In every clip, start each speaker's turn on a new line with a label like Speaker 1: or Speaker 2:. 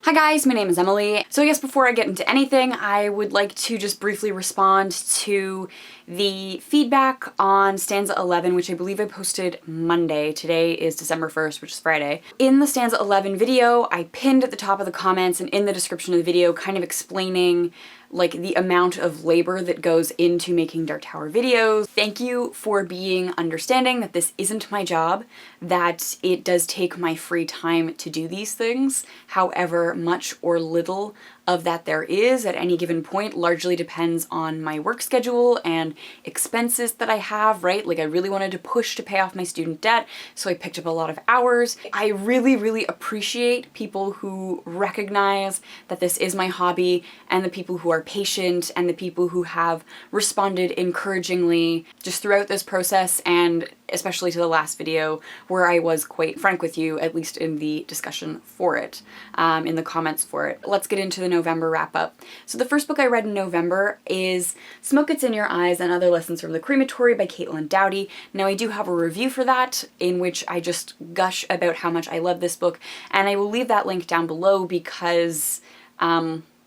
Speaker 1: Hi guys, my name is Emily. So I guess before I get into anything, I would like to just briefly respond to the feedback on stanza 11, which I believe I posted Monday. Today is December 1st, which is Friday. In the stanza 11 video, I pinned at the top of the comments and in the description of the video kind of explaining like the amount of labor that goes into making Dark Tower videos. Thank you for being understanding that this isn't my job, that it does take my free time to do these things. However much or little of that there is at any given point largely depends on my work schedule and expenses that I have, right? Like I really wanted to push to pay off my student debt, so I picked up a lot of hours. I really appreciate people who recognize that this is my hobby and the people who are patient and the people who have responded encouragingly just throughout this process, and especially to the last video where I was quite frank with you, at least in the discussion for it, in the comments for it. Let's get into the November wrap up. So the first book I read in November is Smoke It's in Your Eyes and Other Lessons from the Crematory by Cait and Doughty. Now I do have a review for that in which I just gush about how much I love this book, and I will leave that link down below because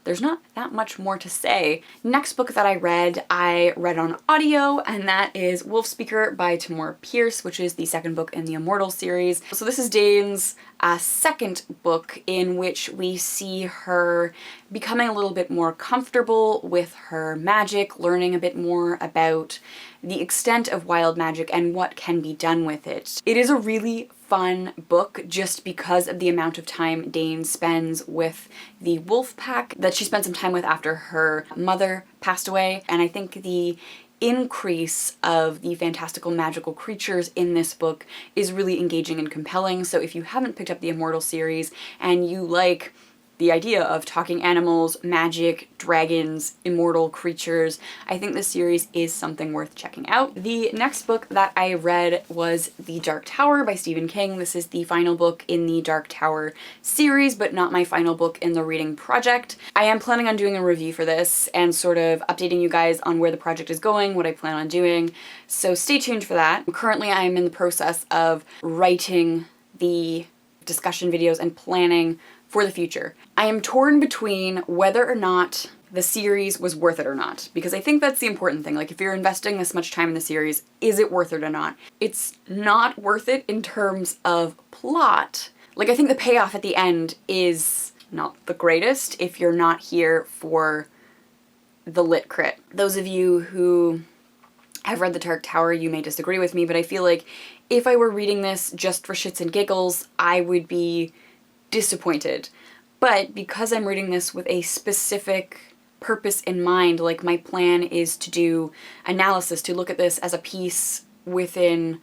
Speaker 1: there's not that much more to say. Next book that I read on audio, and that is Wolf Speaker by Tamora Pierce, which is the second book in the Immortal series. So this is Dane's second book in which we see her becoming a little bit more comfortable with her magic, learning a bit more about the extent of wild magic and what can be done with it. It is a really fun book just because of the amount of time Dane spends with the wolf pack that she spent some time with after her mother passed away, and I think the increase of the fantastical magical creatures in this book is really engaging and compelling. So if you haven't picked up the Immortal series and you like the idea of talking animals, magic, dragons, immortal creatures, I think this series is something worth checking out. The next book that I read was The Dark Tower by Stephen King. This is the final book in the Dark Tower series, but not my final book in the reading project. I am planning on doing a review for this and sort of updating you guys on where the project is going, what I plan on doing, so stay tuned for that. Currently I am in the process of writing the discussion videos and planning for the future. I am torn between whether or not the series was worth it or not, because I think that's the important thing. Like if you're investing this much time in the series, is it worth it or not? It's not worth it in terms of plot. Like I think the payoff at the end is not the greatest if you're not here for the lit crit. Those of you who have read The Dark Tower, you may disagree with me, but I feel like if I were reading this just for shits and giggles, I would be disappointed. But because I'm reading this with a specific purpose in mind, like my plan is to do analysis, to look at this as a piece within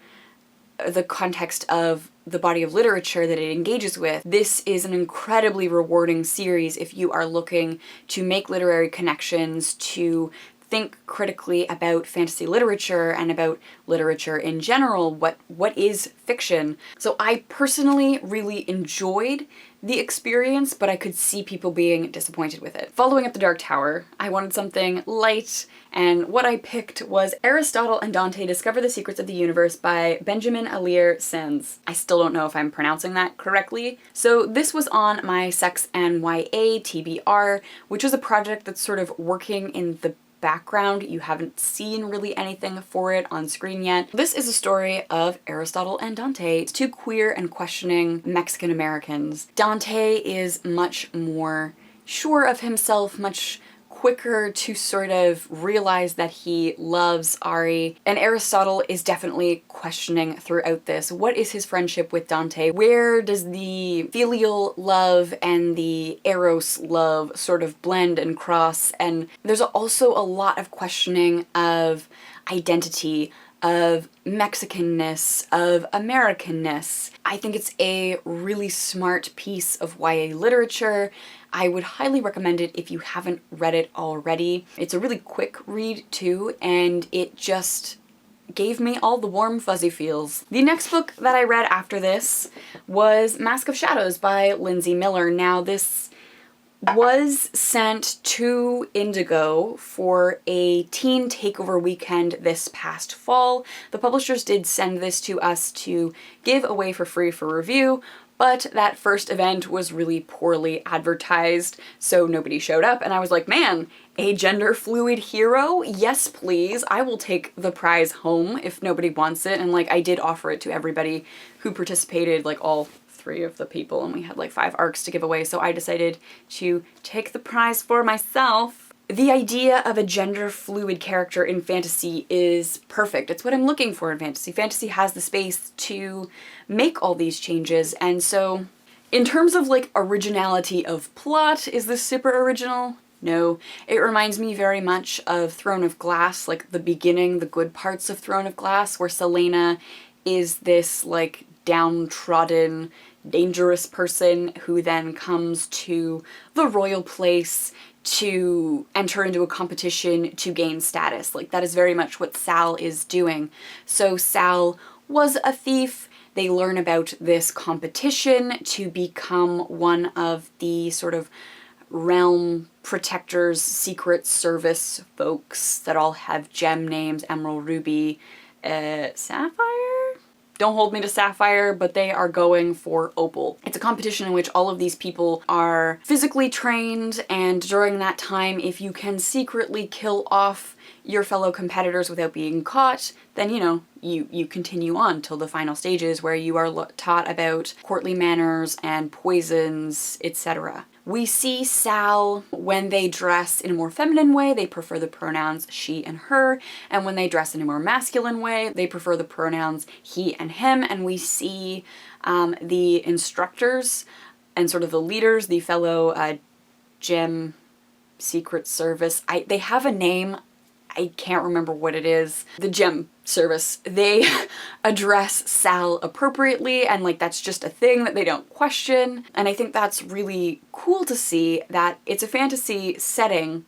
Speaker 1: the context of the body of literature that it engages with, this is an incredibly rewarding series if you are looking to make literary connections, to think critically about fantasy literature and about literature in general. What is fiction? So I personally really enjoyed the experience, but I could see people being disappointed with it. Following up The Dark Tower, I wanted something light, and what I picked was Aristotle and Dante Discover the Secrets of the Universe by Benjamin Alire Sáenz. I still don't know if I'm pronouncing that correctly. So this was on my Sex and YA TBR, which was a project that's sort of working in the background. You haven't seen really anything for it on screen yet. This is a story of Aristotle and Dante, two queer and questioning Mexican Americans. Dante is much more sure of himself, much quicker to sort of realize that he loves Ari, and Aristotle is definitely questioning throughout this. What is his friendship with Dante? Where does the filial love and the eros love sort of blend and cross? And there's also a lot of questioning of identity, of Mexicanness, of Americanness. I think it's a really smart piece of YA literature. I would highly recommend it if you haven't read it already. It's a really quick read too, and it just gave me all the warm fuzzy feels. The next book that I read after this was Mask of Shadows by Linsey Miller. Now this was sent to Indigo for a teen takeover weekend this past fall. The publishers did send this to us to give away for free for review, but that first event was really poorly advertised, so nobody showed up, and I was like, man, a gender fluid hero? Yes, please. I will take the prize home if nobody wants it. And like, I did offer it to everybody who participated, like all 3 of the people, and we had like 5 arcs to give away, so I decided to take the prize for myself. The idea of a gender fluid character in fantasy is perfect. It's what I'm looking for in fantasy. Fantasy has the space to make all these changes, and so in terms of like originality of plot, is this super original? No. It reminds me very much of Throne of Glass, like the beginning, the good parts of Throne of Glass, where Selena is this like downtrodden, dangerous person who then comes to the royal place to enter into a competition to gain status. Like, that is very much what Sal is doing. So Sal was a thief. They learn about this competition to become one of the sort of realm protectors, secret service folks that all have gem names: Emerald, Ruby, Sapphire? Don't hold me to Sapphire, but they are going for Opal. It's a competition in which all of these people are physically trained, and during that time, if you can secretly kill off your fellow competitors without being caught, then, you know, you continue on till the final stages where you are taught about courtly manners and poisons, etc. We see Sal when they dress in a more feminine way, they prefer the pronouns she and her, and when they dress in a more masculine way, they prefer the pronouns he and him, and we see the instructors and sort of the leaders, the fellow gem secret service, they have a name, I can't remember what it is. The gem service. They address Sal appropriately, and like that's just a thing that they don't question. And I think that's really cool to see that it's a fantasy setting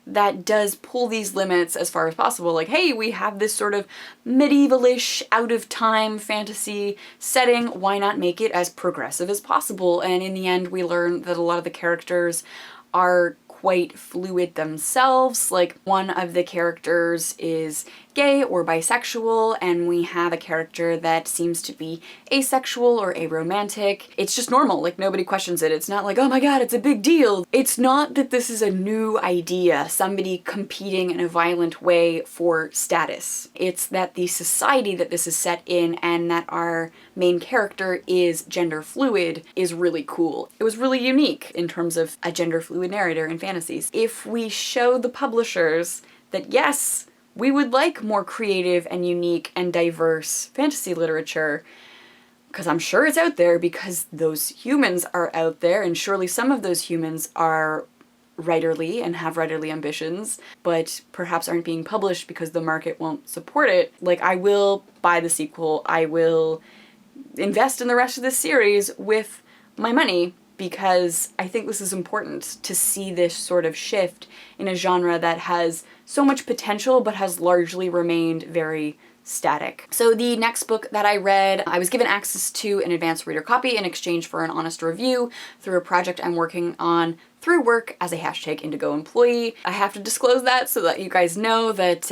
Speaker 1: that does pull these limits as far as possible. Like, hey, we have this sort of medievalish, out-of-time fantasy setting. Why not make it as progressive as possible? And in the end, we learn that a lot of the characters are quite fluid themselves. Like, one of the characters is gay or bisexual, and we have a character that seems to be asexual or aromantic. It's just normal, like nobody questions it. It's not like, oh my god, it's a big deal. It's not that this is a new idea, somebody competing in a violent way for status. It's that the society that this is set in and that our main character is gender fluid is really cool. It was really unique in terms of a gender fluid narrator in fantasies. If we show the publishers that yes, we would like more creative and unique and diverse fantasy literature, because I'm sure it's out there, because those humans are out there, and surely some of those humans are writerly and have writerly ambitions, but perhaps aren't being published because the market won't support it. Like, I will buy the sequel, I will invest in the rest of this series with my money, because I think this is important to see this sort of shift in a genre that has so much potential but has largely remained very static. So the next book that I read, I was given access to an advanced reader copy in exchange for an honest review through a project I'm working on through work as a #Indigo employee. I have to disclose that so that you guys know that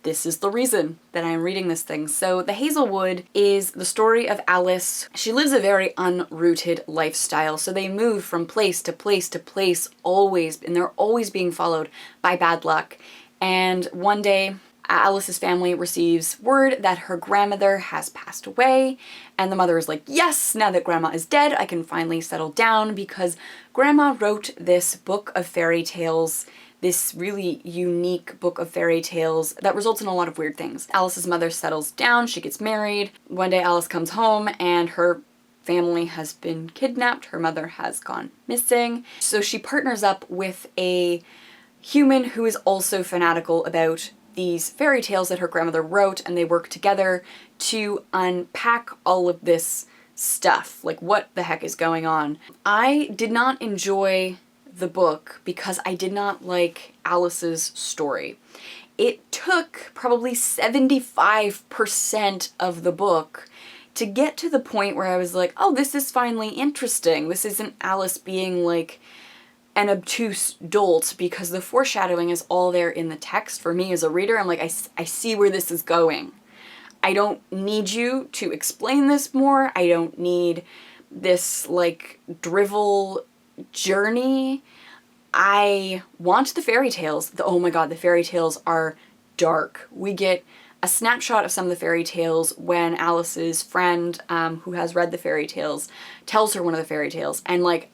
Speaker 1: this is the reason that I'm reading this thing. So The Hazelwood is the story of Alice. She lives a very unrooted lifestyle, so they move from place to place to place always, and they're always being followed by bad luck. And one day, Alice's family receives word that her grandmother has passed away, and the mother is like, yes, now that grandma is dead, I can finally settle down, because grandma wrote this book of fairy tales, this really unique book of fairy tales that results in a lot of weird things. Alice's mother settles down, she gets married. One day Alice comes home and her family has been kidnapped, her mother has gone missing. So she partners up with a human who is also fanatical about these fairy tales that her grandmother wrote, and they work together to unpack all of this stuff. Like, what the heck is going on? I did not enjoy the book because I did not like Alice's story. It took probably 75% of the book to get to the point where I was like, oh, this is finally interesting. This isn't Alice being like an obtuse dolt, because the foreshadowing is all there in the text. For me as a reader, I'm like, I see where this is going. I don't need you to explain this more. I don't need this like drivel journey. I want the fairy tales. Oh my god, the fairy tales are dark. We get a snapshot of some of the fairy tales when Alice's friend, who has read the fairy tales, tells her one of the fairy tales, and like,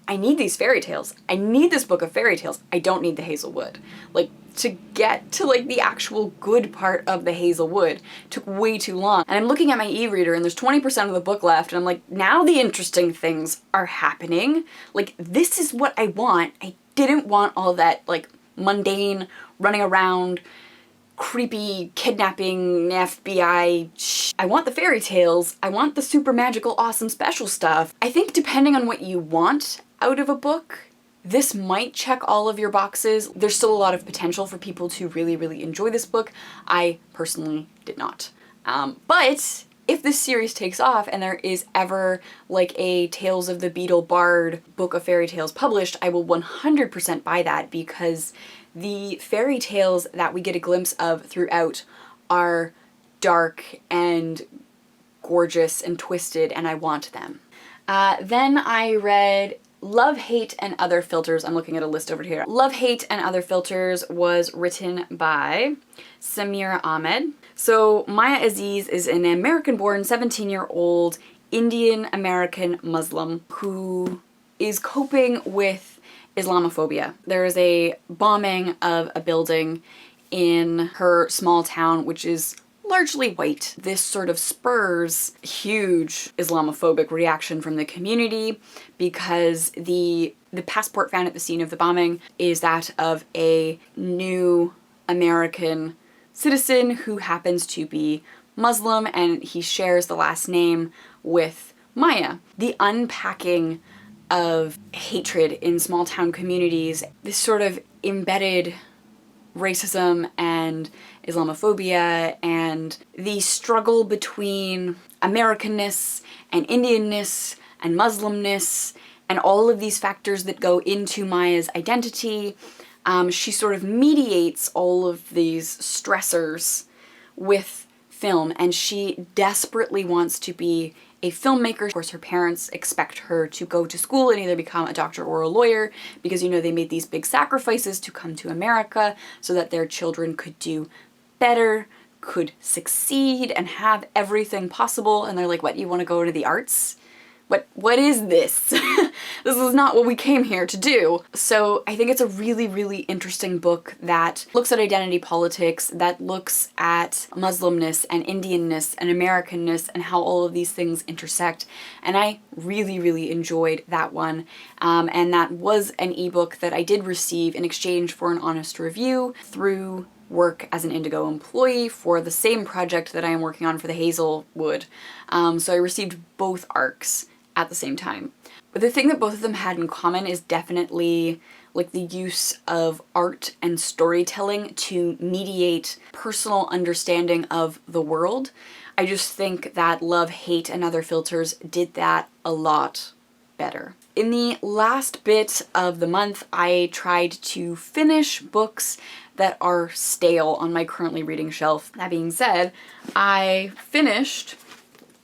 Speaker 1: I need these fairy tales. I need this book of fairy tales. I don't need the Hazelwood. Like, to get to like the actual good part of the Hazelwood took way too long. And I'm looking at my e-reader and there's 20% of the book left and I'm like, now the interesting things are happening. Like, this is what I want. I didn't want all that like mundane running around, creepy kidnapping FBI shit. I want the fairy tales. I want the super magical awesome special stuff. I think depending on what you want out of a book, this might check all of your boxes. There's still a lot of potential for people to really, really enjoy this book. I personally did not. But if this series takes off and there is ever like a Tales of the Beetle Bard book of fairy tales published, I will 100% buy that, because the fairy tales that we get a glimpse of throughout are dark and gorgeous and twisted, and I want them. Then I read Love, Hate, and Other Filters. I'm looking at a list over here. Love, Hate, and Other Filters was written by Samira Ahmed. So Maya Aziz is an American-born 17-year-old Indian-American Muslim who is coping with Islamophobia. There is a bombing of a building in her small town, which is largely white. This sort of spurs huge Islamophobic reaction from the community because the passport found at the scene of the bombing is that of a new American citizen who happens to be Muslim, and he shares the last name with Maya. The unpacking of hatred in small town communities, this sort of embedded racism and Islamophobia and the struggle between Americanness and Indianness and Muslimness and all of these factors that go into Maya's identity. She sort of mediates all of these stressors with film, and she desperately wants to be a filmmaker. Of course, her parents expect her to go to school and either become a doctor or a lawyer because, you know, they made these big sacrifices to come to America so that their children could do better, could succeed, and have everything possible. And they're like, what, you want to go to the arts? What is this? This is not what we came here to do. So I think it's a really, really interesting book that looks at identity politics, that looks at Muslimness and Indianness and Americanness and how all of these things intersect. And I really, really enjoyed that one. And that was an ebook that I did receive in exchange for an honest review through work as an Indigo employee for the same project that I am working on for the Hazelwood. So I received both arcs at the same time. But the thing that both of them had in common is definitely like the use of art and storytelling to mediate personal understanding of the world. I just think that Love, Hate, and Other Filters did that a lot better. In the last bit of the month, I tried to finish books that are stale on my currently reading shelf. That being said, I finished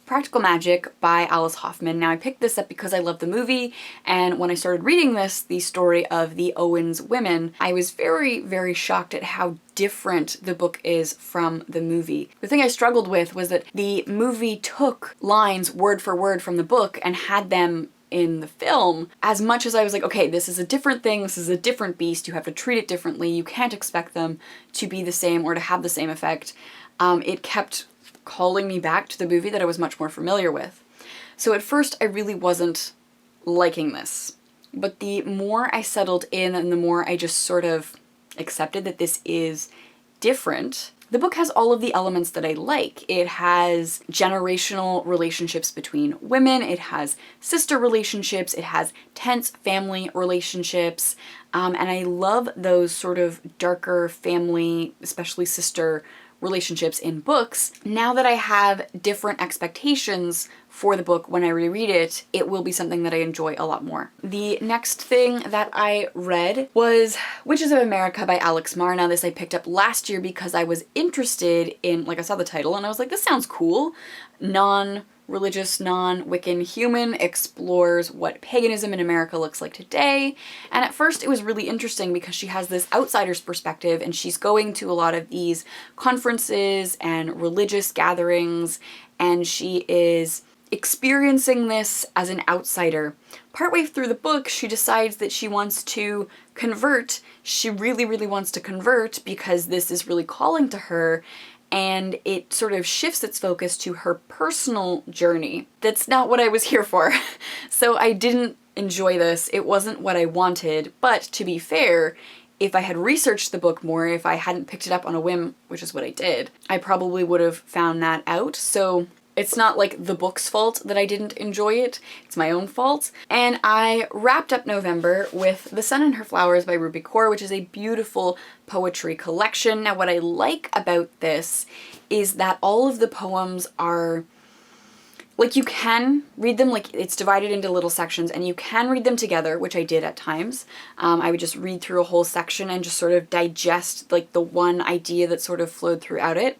Speaker 1: Practical Magic by Alice Hoffman. Now, I picked this up because I love the movie, and when I started reading this, the story of the Owens women, I was very, very shocked at how different the book is from the movie. The thing I struggled with was that the movie took lines word for word from the book and had them in the film, as much as I was like, okay, this is a different thing, this is a different beast, you have to treat it differently, you can't expect them to be the same or to have the same effect. It kept calling me back to the movie that I was much more familiar with. So at first I really wasn't liking this, but the more I settled in and the more I just sort of accepted that this is different, the book has all of the elements that I like. It has generational relationships between women, it has sister relationships, it has tense family relationships, and I love those sort of darker family, especially sister relationships in books, now that I have different expectations for the book when I reread it, it will be something that I enjoy a lot more. The next thing that I read was Witches of America by Alex Marr. Now this I picked up last year because I was interested in, like, I saw the title and I was like, this sounds cool. Non-religious, non-Wiccan human explores what paganism in America looks like today. And at first it was really interesting because she has this outsider's perspective and she's going to a lot of these conferences and religious gatherings and she is experiencing this as an outsider. Partway through the book, she decides that she wants to convert. She really, really wants to convert because this is really calling to her, and it sort of shifts its focus to her personal journey. That's not what I was here for. So I didn't enjoy this. It wasn't what I wanted, but to be fair, if I had researched the book more, if I hadn't picked it up on a whim, which is what I did, I probably would have found that out. So it's not like the book's fault that I didn't enjoy it, it's my own fault. And I wrapped up November with The Sun and Her Flowers by Rupi Kaur, which is a beautiful poetry collection. Now what I like about this is that all of the poems are, like, you can read them, like, it's divided into little sections and you can read them together, which I did at times. I would just read through a whole section and just sort of digest, like, the one idea that sort of flowed throughout it.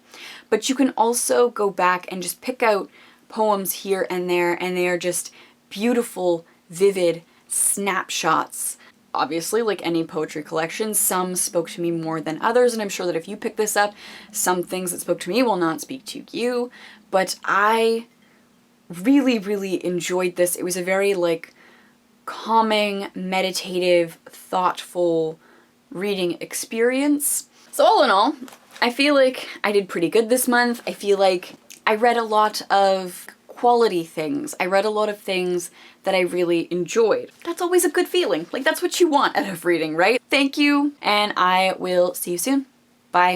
Speaker 1: But you can also go back and just pick out poems here and they are just beautiful, vivid snapshots. Obviously, like any poetry collection, some spoke to me more than others, and I'm sure that if you pick this up, some things that spoke to me will not speak to you, but I really, really enjoyed this. It was a very, like, calming, meditative, thoughtful reading experience. So all in all, I feel like I did pretty good this month. I feel like I read a lot of quality things. I read a lot of things that I really enjoyed. That's always a good feeling. Like, that's what you want out of reading, right? Thank you, and I will see you soon. Bye.